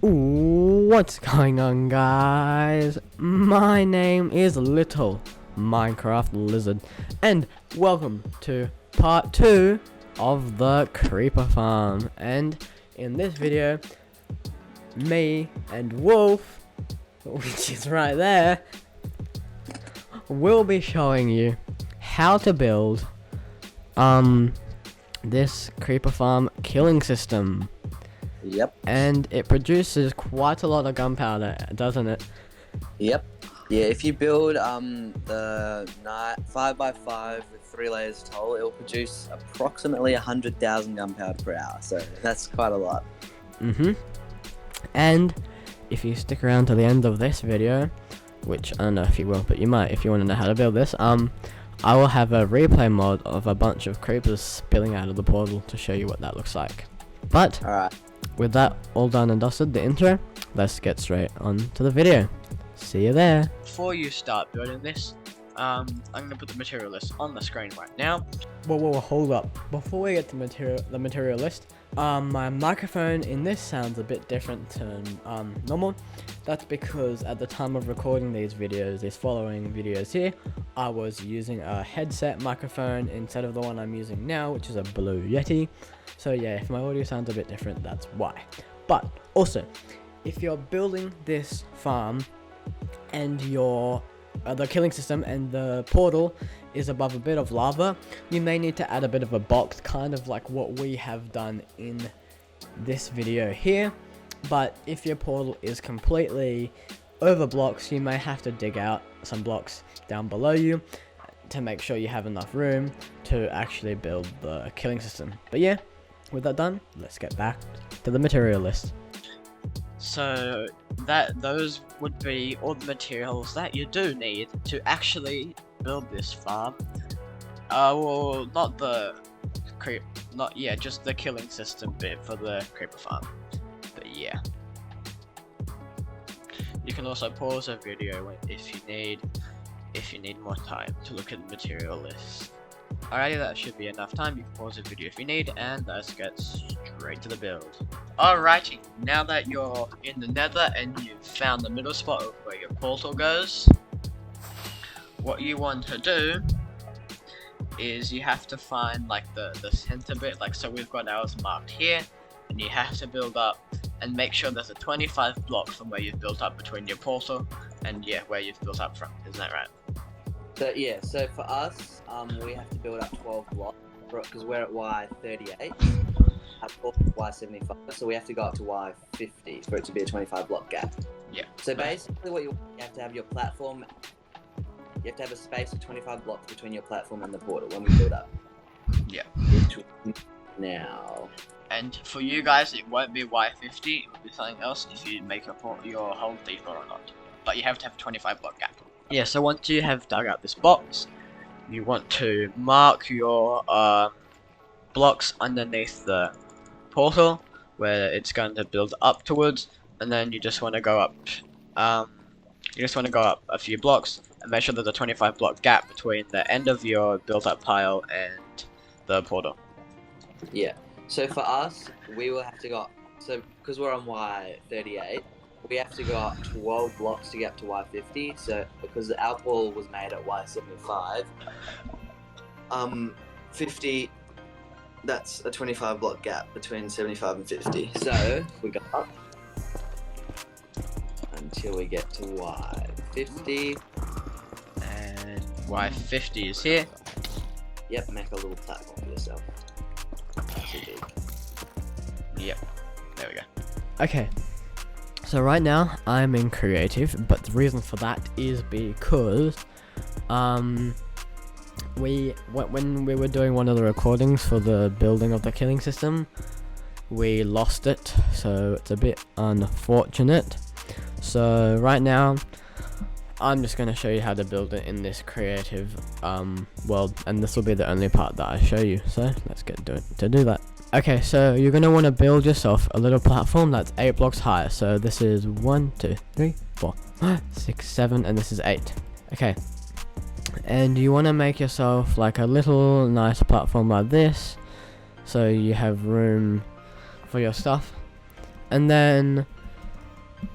What's going on, guys? My name is Little Minecraft Lizard, and welcome to part 2 of the Creeper Farm. And in this video, me and Wolf, which is right there, will be showing you how to build this Creeper Farm killing system. Yep. And it produces quite a lot of gunpowder, doesn't it? Yep. Yeah, if you build the 5x5 with 3 layers tall, it will produce approximately 100,000 gunpowder per hour. So that's quite a lot. And if you stick around to the end of this video, which I don't know if you will, but you might if you want to know how to build this, I will have a replay mod of a bunch of creepers spilling out of the portal to show you what that looks like. But Alright. with that all done and dusted, the intro, let's get straight on to the video. See you there. Before you start building this, I'm going to put the material list on the screen right now. Whoa, hold up. Before we get to the material list, my microphone in this sounds a bit different to normal. That's because at the time of recording these following videos here, I was using a headset microphone instead of the one I'm using now, which is a Blue Yeti. So yeah, if my audio sounds a bit different, that's why. But also, if you're building this farm and the killing system and the portal is above a bit of lava, you may need to add a bit of a box, kind of like what we have done in this video here. But if your portal is completely over blocks, you may have to dig out some blocks down below you to make sure you have enough room to actually build the killing system. But yeah, with that done, let's get back to the material list. So those would be all the materials that you do need to actually build this farm. Well, just the killing system bit for the creeper farm. But yeah, you can also pause the video if you need more time to look at the material list. Alrighty, that should be enough time. You can pause the video if you need, and let's get straight to the build. Alrighty, now that you're in the nether and you've found the middle spot of where your portal goes, what you want to do is you have to find like the center bit, like so we've got ours marked here, and you have to build up and make sure there's a 25 blocks from where you've built up between your portal and where you've built up from. Isn't that right? So yeah, so for us, we have to build up 12 blocks because we're at Y38. Our portal is Y75, so we have to go up to Y50 for it to be a 25 block gap. Yeah. So basically, what you have to have your platform. You have to have a space of 25 blocks between your platform and the portal when we build up. Yeah. Now. And for you guys, it won't be Y50, it will be something else if you make your hole deeper or not. But you have to have a 25 block gap. Yeah, so once you have dug out this box, you want to mark your blocks underneath the portal where it's going to build up towards, and then you just want to go up a few blocks and make sure there's a 25 block gap between the end of your built up tile and the portal. Yeah. So for us, we will have to go. So because we're on Y38, we have to go up 12 blocks to get up to Y50. So because our portal was made at Y75, 50. That's a 25 block gap between 75 and 50. So we go up until we get to Y50. And Y50 is here. Yep, make a little platform for yourself. That's too big. Yep, there we go. Okay, so right now I'm in creative, but the reason for that is because when we were doing one of the recordings for the building of the killing system, we lost it, so it's a bit unfortunate. So right now I'm just going to show you how to build it in this creative world, and this will be the only part that I show you, so let's get to do that. Okay, so you're going to want to build yourself a little platform that's 8 blocks high. So this is 1, 2, 3, 4, 5, 6, 7, and this is 8. Okay, and you want to make yourself like a little nice platform like this, so you have room for your stuff. And then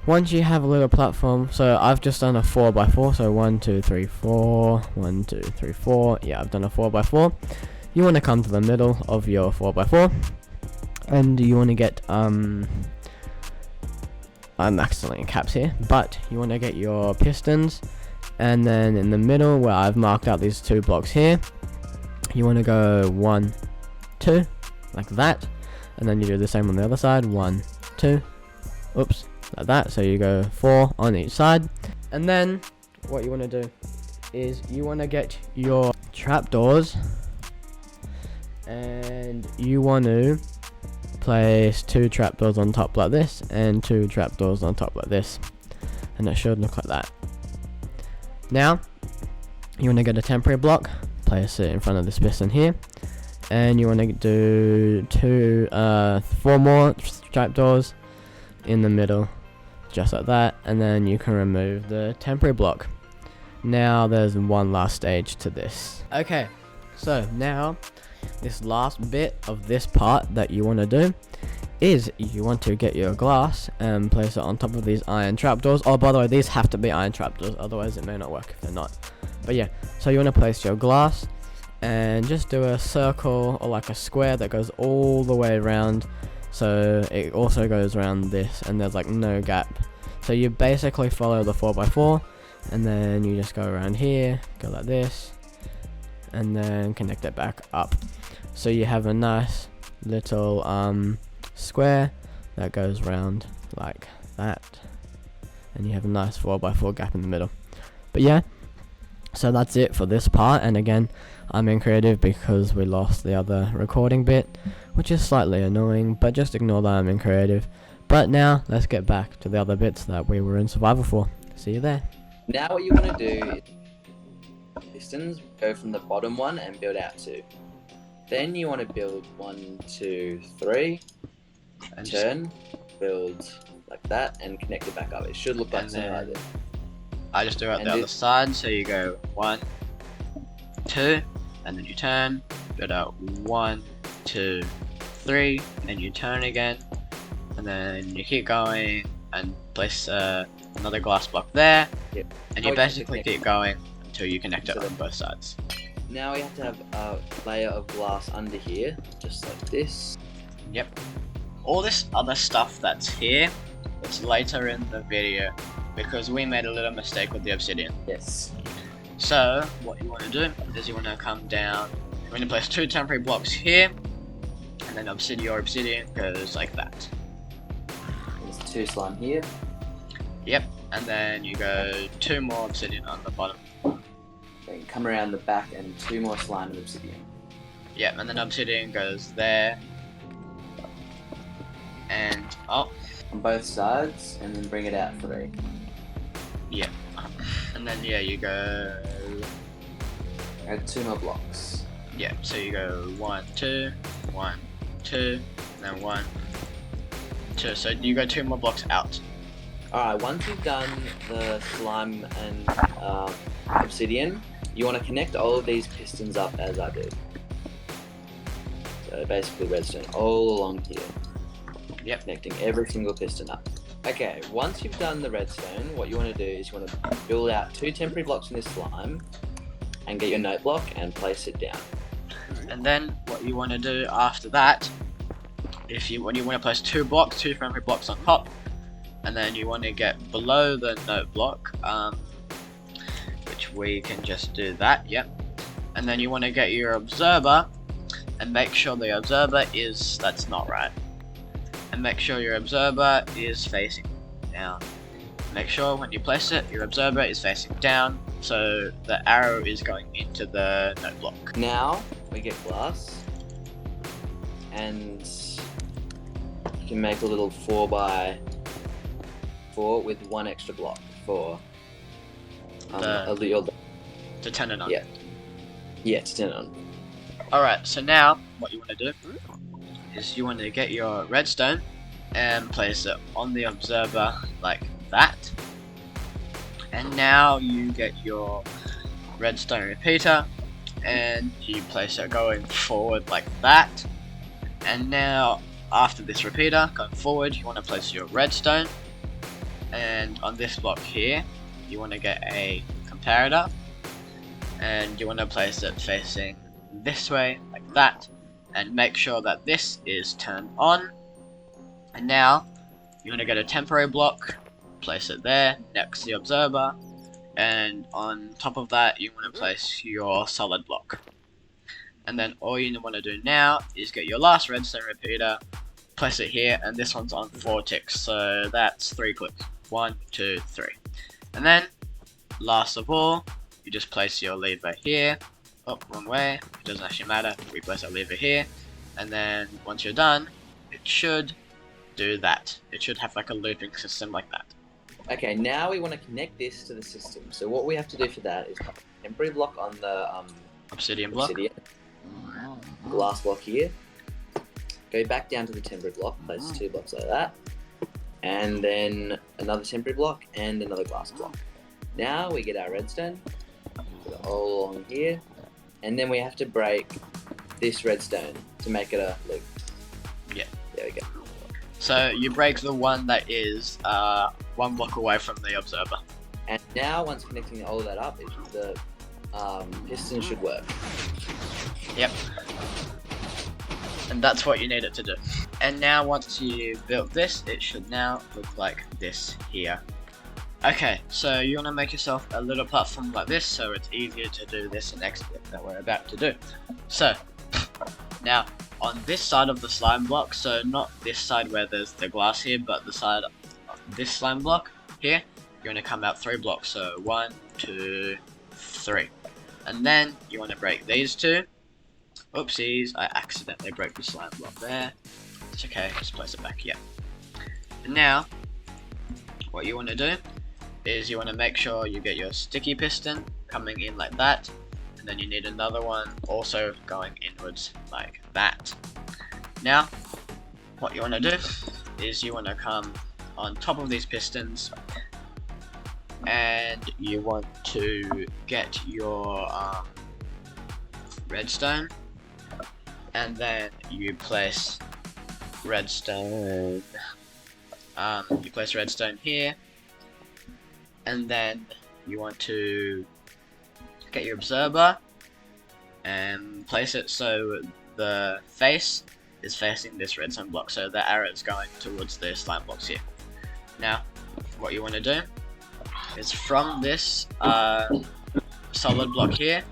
once you have a little platform, so I've just done a 4x4, so 1 2 3 4 1 2 3 4. Yeah, I've done a 4x4. You want to come to the middle of your 4x4, and you want to get I'm accidentally in caps here, but you want to get your pistons, and then in the middle where I've marked out these 2 blocks here, you want to go 1 2 like that, and then you do the same on the other side, 1 2, oops, like that. So you go 4 on each side, and then what you want to do is you want to get your trapdoors, and you want to place 2 trapdoors on top like this and 2 trapdoors on top like this, and it should look like that. Now you want to get a temporary block, place it in front of this piston here, and you want to do 4 more trapdoors in the middle, just like that, and then you can remove the temporary block. Now there's one last stage to this. Okay, so now this last bit of this part that you want to do is you want to get your glass and place it on top of these iron trapdoors. Oh, by the way, these have to be iron trapdoors, otherwise it may not work if they're not. But yeah, so you want to place your glass and just do a circle or like a square that goes all the way around, so it also goes around this and there's like no gap. So you basically follow the 4x4, and then you just go around here, go like this, and then connect it back up, so you have a nice little square that goes round like that, and you have a nice 4x4 gap in the middle. But yeah, so that's it for this part, and again, I'm in creative because we lost the other recording bit, which is slightly annoying, but just ignore that I'm in creative. But now let's get back to the other bits that we were in survival for. See you there. Now what you want to do is pistons, go from the bottom one and build out 2. Then you want to build 1 2 3 and turn, build like that, and connect it back up. It should look like something like this. I just do it on the other side, so you go 1 2, and then you turn, build out 1 2 3, and you turn again, and then you keep going and place another glass block there. Yep. And you basically keep going until you connect it on both sides. Now we have to have a layer of glass under here, just like this. Yep. All this other stuff that's here, it's later in the video, because we made a little mistake with the obsidian. Yes. So what you want to do is you want to come down, you want to place 2 temporary blocks here, and then your obsidian goes like that. There's 2 slime here. Yep. And then you go 2 more obsidian on the bottom. Then come around the back and 2 more slime and obsidian. Yep, and then obsidian goes there. And oh, on both sides, and then bring it out 3. Yep. And then yeah, you go. Add 2 more blocks. Yeah, so you go 1 2 1 2, and then 1 2. So you go 2 more blocks out. Alright, once you've done the slime and obsidian, you want to connect all of these pistons up as I did. So basically redstone all along here. Yep. Connecting every single piston up. Okay, once you've done the redstone, what you want to do is you want to build out 2 temporary blocks in this slime, and get your note block and place it down. And then what you want to do after that, when you want to place 2 temporary blocks on top, and then you want to get below the note block, which we can just do that, yep. And then you want to get your observer, and make sure the observer that's not right. And make sure your observer is facing down. Make sure when you place it, your observer is facing down, so the arrow is going into the note block. Now we get glass, and you can make a little 4x4 with 1 extra block for to turn it on. Yeah. Yeah, to turn it on. Alright, so now what you want to do is you want to get your redstone and place it on the observer like that. And now you get your redstone repeater and you place it going forward like that. And now after this repeater going forward, you want to place your redstone and on this block here, you want to get a comparator, and you want to place it facing this way, like that, and make sure that this is turned on. And now, you want to get a temporary block, place it there, next to the observer, and on top of that, you want to place your solid block. And then all you want to do now is get your last redstone repeater, place it here, and this one's on 4 ticks, so that's 3 clicks. 1, 2, 3. And then, last of all, you just place your lever here. Oh, wrong way. It doesn't actually matter. We place our lever here, and then once you're done, it should do that. It should have like a looping system like that. Okay, now we want to connect this to the system. So what we have to do for that is put a temporary block on the Obsidian block. Glass block here. Go back down to the temporary block, place 2 blocks like that. And then another temporary block and another glass block. Now we get our redstone, put it all along here, and then we have to break this redstone to make it a loop. Yeah. There we go. So you break the one that is 1 block away from the observer. And now once connecting all of that up, the piston should work. Yep. And that's what you need it to do. And now once you've built this, it should now look like this here. Okay, so you want to make yourself a little platform like this so it's easier to do this next bit that we're about to do. So, now on this side of the slime block, so not this side where there's the glass here, but the side of this slime block here, you're going to come out 3 blocks, so 1, 2, 3. And then you want to break these 2. Oopsies, I accidentally broke the slime block there. It's okay, just place it back here. And now, what you want to do is you want to make sure you get your sticky piston coming in like that, and then you need another one also going inwards like that. Now, what you want to do is you want to come on top of these pistons, and you want to get your redstone, and then you place redstone. You place redstone here, and then you want to get your observer and place it so the face is facing this redstone block, so the arrow is going towards the slime blocks here. Now, what you want to do is from this solid block here,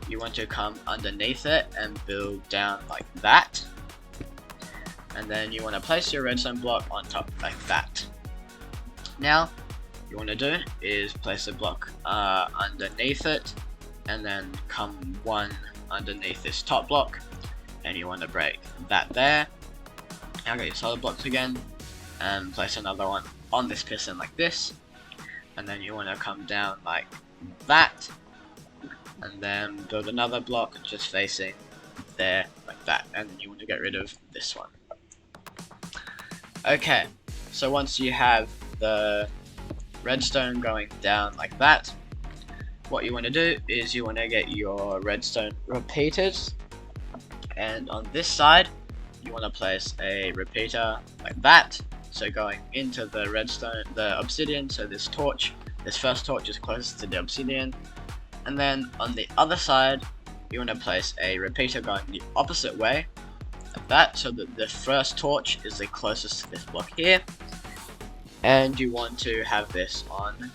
you want to come underneath it and build down like that, and then you want to place your redstone block on top like that. Now, you want to do is place a block underneath it, and then come 1 underneath this top block, and you want to break that there. Now get your solid blocks again, and place another one on this piston like this, and then you want to come down like that, and then build another block just facing there like that, and then you want to get rid of this one. Okay, so once you have the redstone going down like that, what you want to do is you want to get your redstone repeaters, and on this side you want to place a repeater like that, so going into the redstone, the obsidian, so this first torch is closest to the obsidian, and then on the other side you want to place a repeater going the opposite way like that, so that the first torch is the closest to this block here, and you want to have this on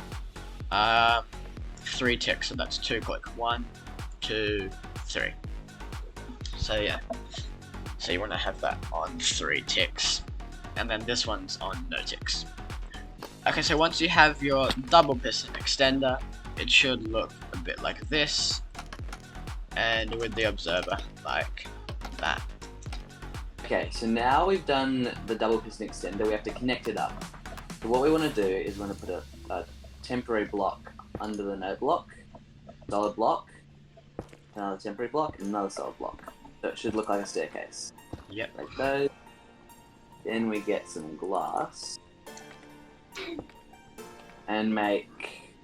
3 ticks, so that's 2 click. 1, 2, 3. So yeah, so you want to have that on 3 ticks, and then this one's on no ticks. Okay, so once you have your double piston extender, it should look a bit like this, and with the observer like that. Okay, so now we've done the double piston extender, we have to connect it up. So what we want to do is we want to put a temporary block under the no block, solid block, another temporary block, and another solid block. So it should look like a staircase. Yep. Like those. Then we get some glass. And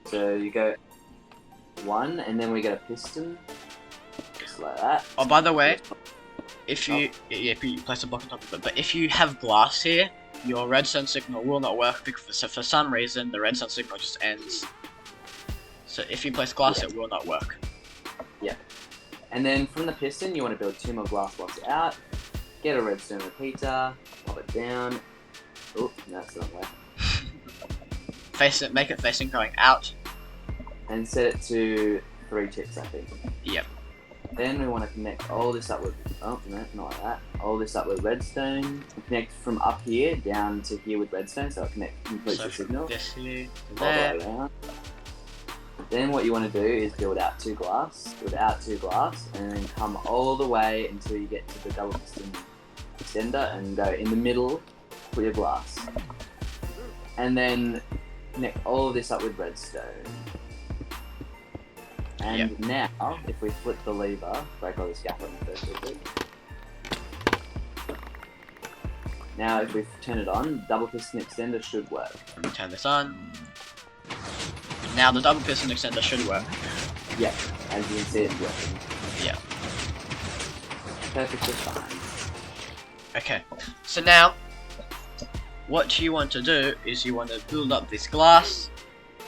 so you go 1, and then we get a piston. Just like that. Oh, by the way, if you place a block on top of it, but if you have glass here, your redstone signal will not work because for some reason the redstone signal just ends. So if you place glass, it will not work. Yeah. And then from the piston, you want to build 2 more glass blocks out. Get a redstone repeater, pop it down. Oh, no, that's the wrong way. Make it facing going out. And set it to 3 ticks, I think. Yep. Then we want to connect all this up with, oh no, not like that. All this up with redstone. And connect from up here down to here with redstone, so it completes the signal. This here to All there. the way around. Then what you want to do is build out 2 glass, and then come all the way until you get to the double piston extender and go in the middle, put your glass. And then connect all of this up with redstone. And now, if we flip the lever, break all the scaffolding first real quick. Now if we turn it on, double piston extender should work. Let me turn this on. Now the double piston extender should work. Yeah, as you can see it's working. Yeah. Perfectly fine. Okay, so now what you want to do is you want to build up this glass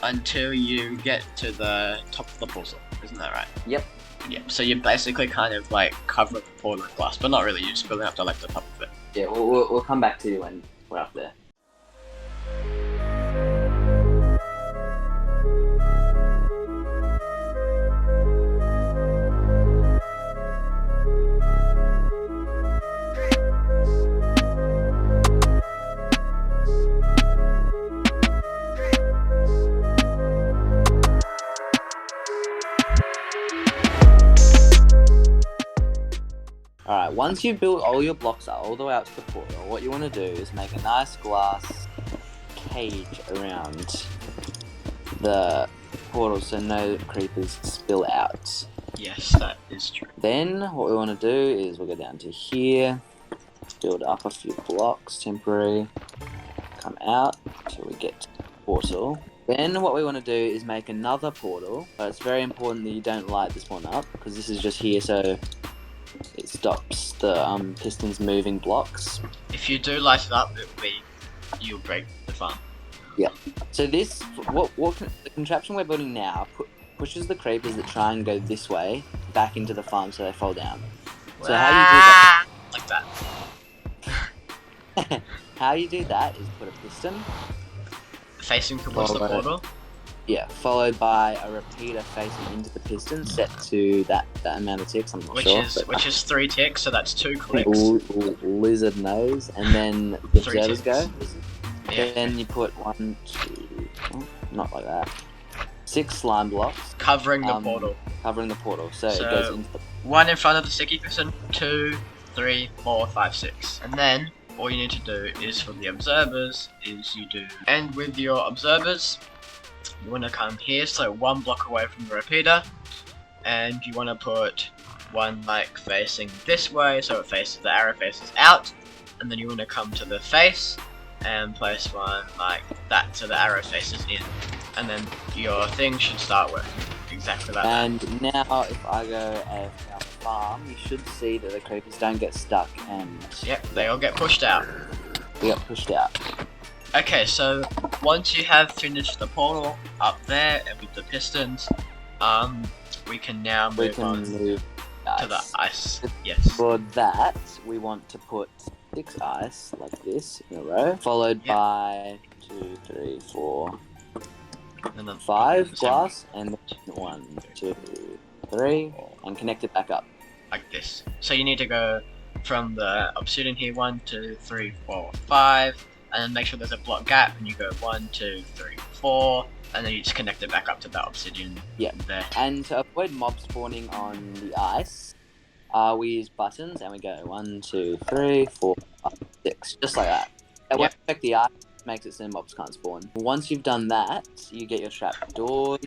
until you get to the top of the puzzle. Isn't that right? Yep. Yep. So you're basically kind of like covering the portal with glass, but not really. You're just building up to like the top of it. Yeah, we'll come back to you when we're up there. Alright, once you've built all your blocks up all the way out to the portal, what you want to do is make a nice glass cage around the portal so no creepers spill out. Yes, that is true. Then what we want to do is we'll go down to here, build up a few blocks, temporary, come out until we get to the portal. Then what we want to do is make another portal, but it's very important that you don't light this one up because this is just here so it stops the pistons moving blocks. If you do light it up, you'll break the farm. Yeah. So this, the contraption we're building now pushes the creepers that try and go this way back into the farm so they fall down. So how you do that? Like that. How you do that is put a piston Facing towards the portal. Yeah, followed by a repeater facing into the piston set to that amount of ticks, I'm not sure. Which is 3 ticks, so that's 2 clicks. Lizard nose, and then the 3 observers go. Yeah. Then you put 1, 2, not like that. 6 slime blocks. Covering the portal. Covering the portal, so it goes into the... 1 in front of the sticky piston, 2, 3, 4, 5, 6. And then, all you need to do is for the observers, and with your observers, you want to come here, so 1 block away from the repeater, and you want to put 1 like facing this way, so the arrow faces out, and then you want to come to the face and place 1 like that, so the arrow faces in, and then your thing should start working exactly like that. And now, if I go AFK on the farm, you should see that the creepers don't get stuck, and yep, they all get pushed out. They get pushed out. Okay, so once you have finished the portal up there and with the pistons, we can now move on to the ice. Yes. For that, we want to put 6 ice like this in a row, followed by 2, 3, 4, and then 5 glass, and 1, 2, 3, and connect it back up. Like this. So you need to go from the obsidian here, 1, 2, 3, 4, 5. And then make sure there's a block gap, and you go 1, 2, 3, 4, and then you just connect it back up to that obsidian. Yeah. There. And to avoid mob spawning on the ice, we use buttons, and we go 1, 2, 3, 4, 5, 6, just like that. It won't affect the ice, makes it so mobs can't spawn. Once you've done that, you get your trap door,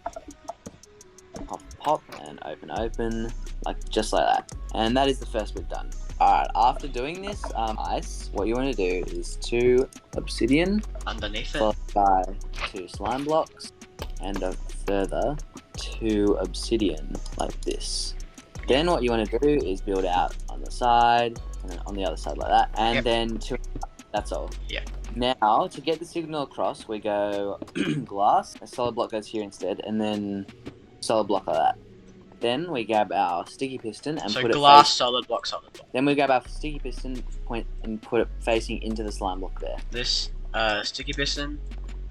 pop, pop, and open, like just like that. And that is the first bit done. Alright, after doing this ice, what you want to do is 2 obsidian underneath it, followed by 2 slime blocks, and a further 2 obsidian like this. Then what you want to do is build out on the side, and then on the other side like that, and then 2. That's all. Yeah. Now, to get the signal across, we go glass, a solid block goes here instead, and then solid block like that. Then we grab our sticky piston and So put glass, it solid block, solid block. Then we grab our sticky piston point and put it facing into the slime block there. This sticky piston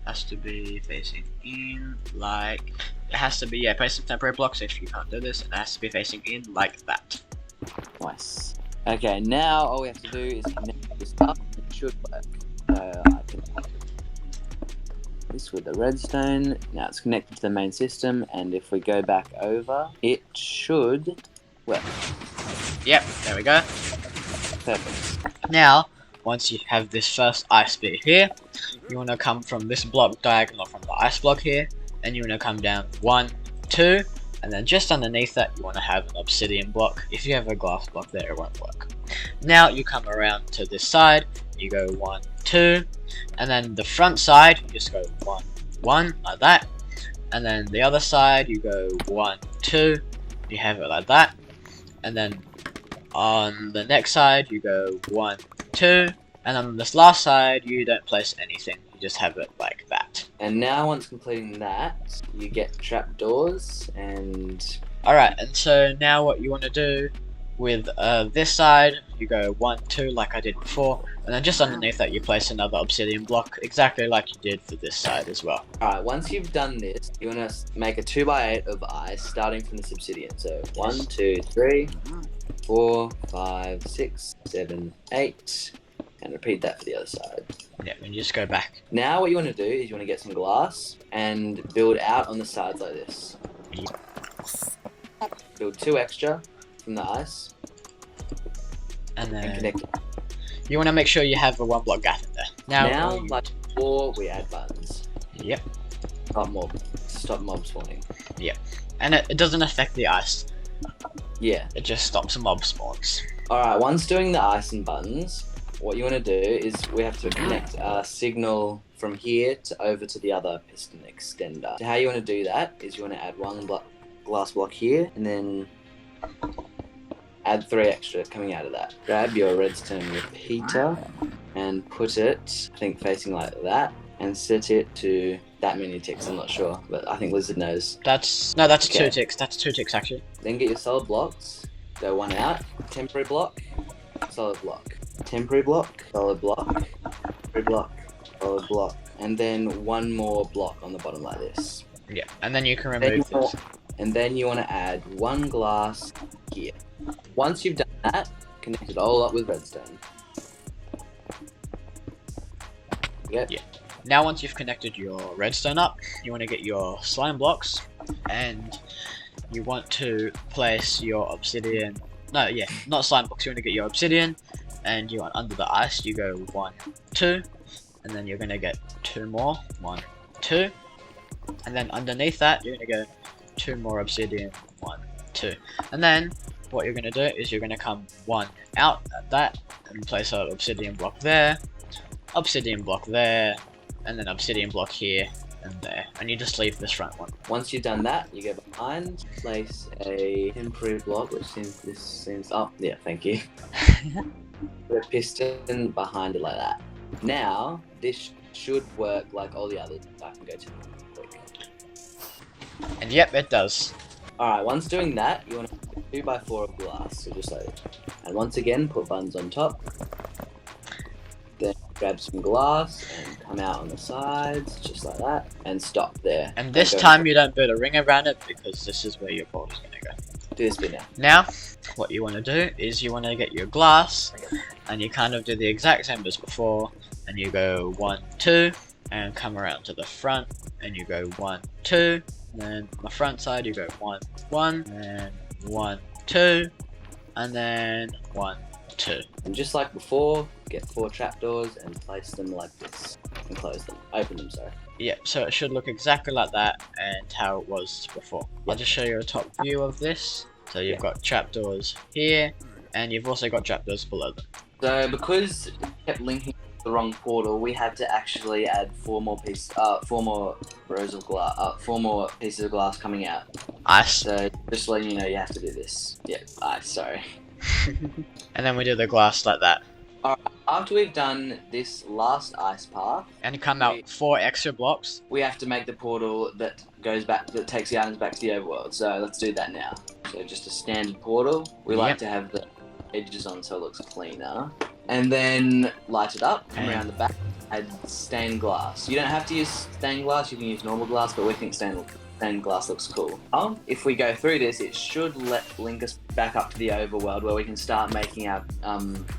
has to be facing in like it has to be, yeah, place some temporary blocks if you can't do this, and it has to be facing in like that. Nice. Okay, now all we have to do is connect this up. It should work. So I can this with the redstone. Now it's connected to the main system, and if we go back over, it should work. Yep, there we go. Perfect. Now, once you have this first ice bit here, you want to come from this block diagonal from the ice block here, and you want to come down 1, 2, and then just underneath that you want to have an obsidian block. If you have a glass block there, it won't work. Now you come around to this side, you go 1, 2, and then the front side you just go 1, 1 like that, and then the other side you go 1, 2, you have it like that, and then on the next side you go 1, 2, and on this last side you don't place anything, you just have it like that. And now once completing that, you get trapdoors and... Alright, and so now what you want to do with this side, you go 1, 2 like I did before, and then just underneath that you place another obsidian block, exactly like you did for this side as well. Alright, once you've done this, you want to make a 2x8 of ice starting from this obsidian. So 1, 2, 3, 4, 5, 6, 7, 8, and repeat that for the other side. Yeah, and you just go back. Now what you want to do is you want to get some glass and build out on the sides like this. Build 2 extra from the ice And and then connect it. you want to make sure you have a 1 block gap in there. Now like before, we add buttons. Yep, Stop mob spawning. and it doesn't affect the ice, Yeah. it just stops mob spawns. Alright, once doing the ice and buttons, what you want to do is we have to connect a signal from here to over to the other piston extender. So how you want to do that is you want to add 1 glass block here and then add 3 extra coming out of that. Grab your redstone repeater and put it, I think, facing like that, and set it to that many ticks. I'm not sure, but I think Lizard knows. That's Okay. 2 ticks, that's 2 ticks actually. Then get your solid blocks, go 1 out, temporary block, solid block, temporary block, solid block, temporary block, solid block, and then 1 more block on the bottom like this. Yeah, and then you can Then remove this. And then you want to add 1 glass here. Once you've done that, connect it all up with redstone. Yep. Yeah. Now once you've connected your redstone up, you want to get your slime blocks, and you want to place your obsidian, no, yeah, not slime blocks, you want to get your obsidian, and you want under the ice, you go 1, 2, and then you're going to get 2 more, 1, 2, and then underneath that, you're going to go 2 more obsidian, 1, 2, and then what you're going to do is you're going to come 1 out at that, and place an obsidian block there, obsidian block there, and then obsidian block here and there, and you just leave this front one. Once you've done that, you go behind, place a temporary block, which seems, oh, yeah, thank you. Put a piston behind it like that. Now, this should work like all the others. I can go to quick. And yep, it does. Alright, once doing that, you want to put 2x4 of glass, so just like that. And once again, put buttons on top. Then grab some glass and come out on the sides, just like that, and stop there. And this Go time you don't build a ring around it, because this is where your ball is going to go. do this bit now. Now, what you want to do is you want to get your glass, and you kind of do the exact same as before, and you go 1, 2, and come around to the front, and you go 1, 2, and then on the front side you go 1, 1, and then 1, 2, and then 1, 2. And just like before, get 4 trapdoors and place them like this. And close them. Open them, sorry. Yep, so it should look exactly like that and how it was before. I'll just show you a top view of this. So you've got trapdoors here, and you've also got trapdoors below them. So because it kept linking to the wrong portal, we had to actually add 4 more pieces, 4 more rows of glass, 4 more pieces of glass coming out. Ice. So just letting you know, you have to do this. Yeah, sorry. And then we do the glass like that. After we've done this last ice path, And come out 4 extra blocks. we have to make the portal that takes the items back to the overworld. So let's do that now. So just a standard portal. We like to have the edges on so it looks cleaner. And then light it up from around the back. Add stained glass. You don't have to use stained glass, you can use normal glass, but we think stained glass looks cool. If we go through this, it should link us back up to the overworld where we can start making our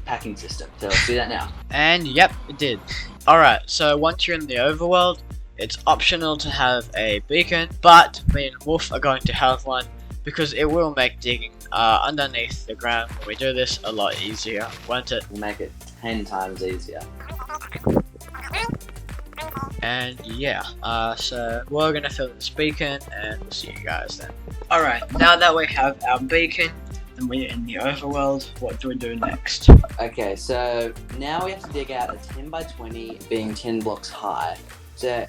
packing system. So let's do that now. And yep, it did. Alright, so once you're in the overworld, it's optional to have a beacon, but me and Wolf are going to have one because it will make digging underneath the ground when we do this a lot easier, won't it? We'll make it 10 times easier. And yeah, so we're gonna fill this beacon and we'll see you guys then. Alright, now that we have our beacon and we're in the overworld, what do we do next? Okay, so now we have to dig out a 10 by 20 being 10 blocks high. So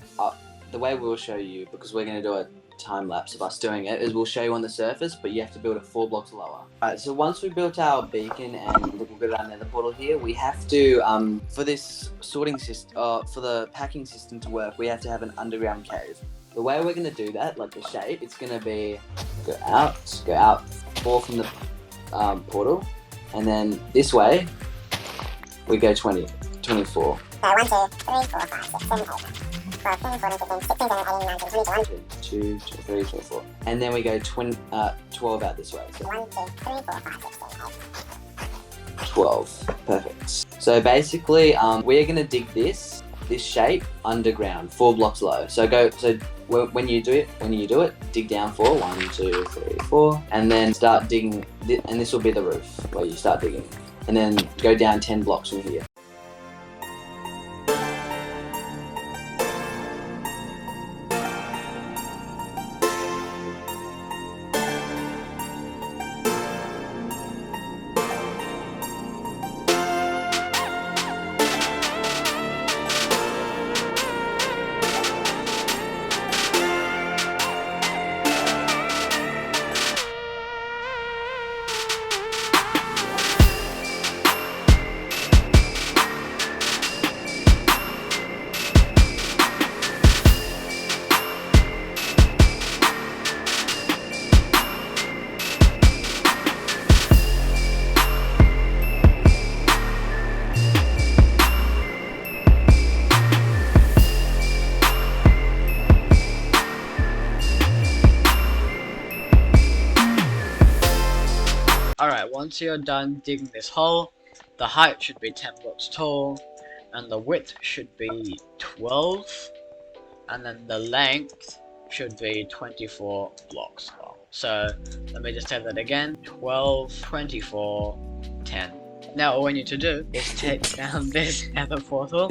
the way we'll show you, because we're going to do a time lapse of us doing it, is we'll show you on the surface, but you have to build it 4 blocks lower. Alright, so once we've built our beacon and we'll go down the portal here, we have to, for this sorting system, for the packing system to work, we have to have an underground cave. The way we're going to do that, like the shape, it's going to be go out 4 from the portal, and then this way we go 20, 24. 1, 2, 3, 4, 5, 6, 7, 8, 12, 13, 14, 15, 16, 17, 18, 19, 20, 21. 2, 3, 24. And then we go 12 out this way. So 1, 2, 3, 4, 5, 6, 7, 8. 12. Perfect. So basically, we're going to dig this shape underground, 4 blocks low. So when you do it, dig down 4, 1, 2, 3, 4, and then start digging, and this will be the roof where you start digging. And then go down 10 blocks from here. Alright, once you're done digging this hole, the height should be 10 blocks tall, and the width should be 12, and then the length should be 24 blocks long. So, let me just say that again, 12, 24, 10. Now all we need to do is take down this nether portal,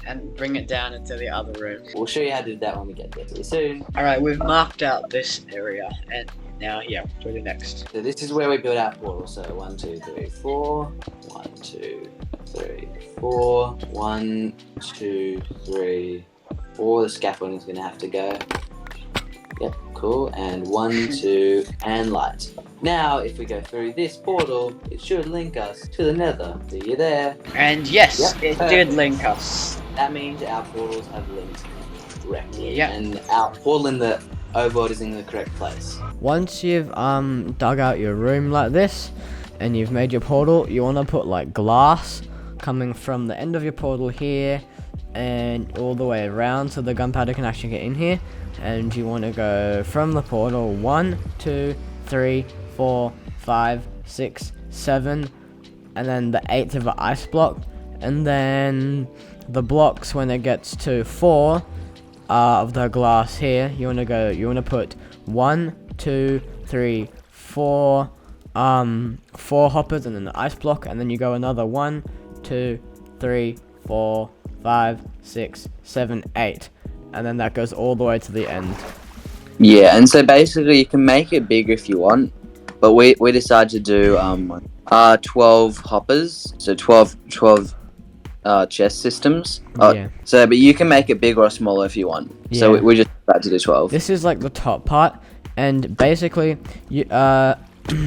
and bring it down into the other room. We'll show you how to do that when we get there. See you soon. Alright, we've marked out this area, and now, yeah, what do we do next? So this is where we build our portal. So 1, 2, 3, 4. 1, 2, 3, 4. 1, 2, 3, 4. The scaffolding is going to have to go. Yep, cool. And 1, 2, and light. Now, if we go through this portal, it should link us to the nether. See you there. And yes, Yep, it perfect. did link us. That means our portals have linked correctly. Yep. And our portal in the overworld is in the correct place. Once you've dug out your room like this and you've made your portal, you want to put like glass coming from the end of your portal here and all the way around so the gunpowder can actually get in here. And you want to go from the portal 1, 2, 3, 4, 5, 6, 7, and then the 8th of an ice block, and then the blocks when it gets to 4 of the glass here, you want to put 1, 2, 3, 4 4 hoppers and then the ice block, and then you go another 1, 2, 3, 4, 5, 6, 7, 8, and then that goes all the way to the end. Yeah, and so basically you can make it bigger if you want, but we decided to do 12 hoppers, so 12 chest systems. Yeah. So, but you can make it bigger or smaller if you want. Yeah. So we just decided to do 12. This is like the top part, and basically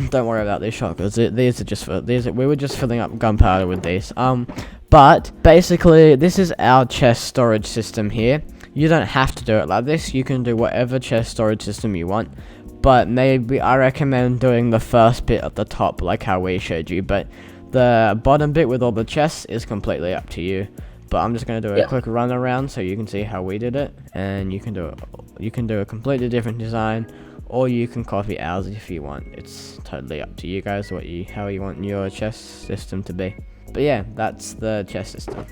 don't worry about these shotguns. These are just for we were just filling up gunpowder with these. But basically, this is our chest storage system here. You don't have to do it like this. You can do whatever chest storage system you want. But maybe I recommend doing the first bit at the top, like how we showed you. But the bottom bit with all the chests is completely up to you. But I'm just gonna do a quick run around so you can see how we did it, and you can do a completely different design, or you can copy ours if you want. It's totally up to you guys how you want your chest system to be. But yeah, that's the chest system.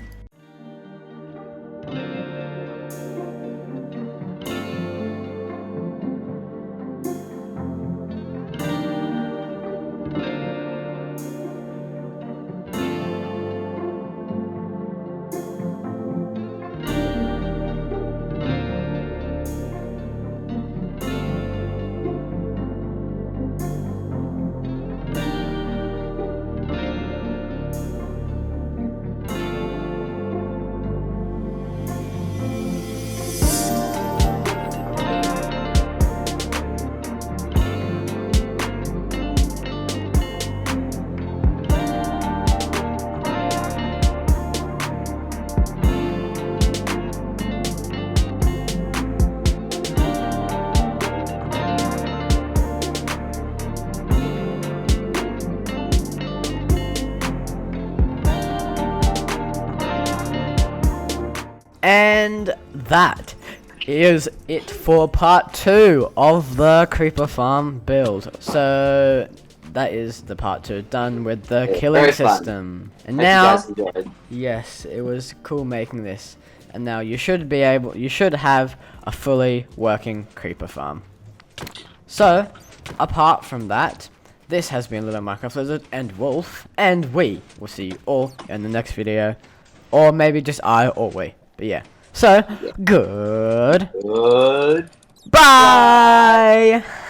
And that is it for part 2 of the creeper farm build. So that is the part 2 done with the killing system. And now, yes, it was cool making this. And now you should have a fully working creeper farm. So, apart from that, this has been LittleMinecraft Lizard and Wolf, and we will see you all in the next video, or maybe just I or we. But yeah. So, good. Good. Bye!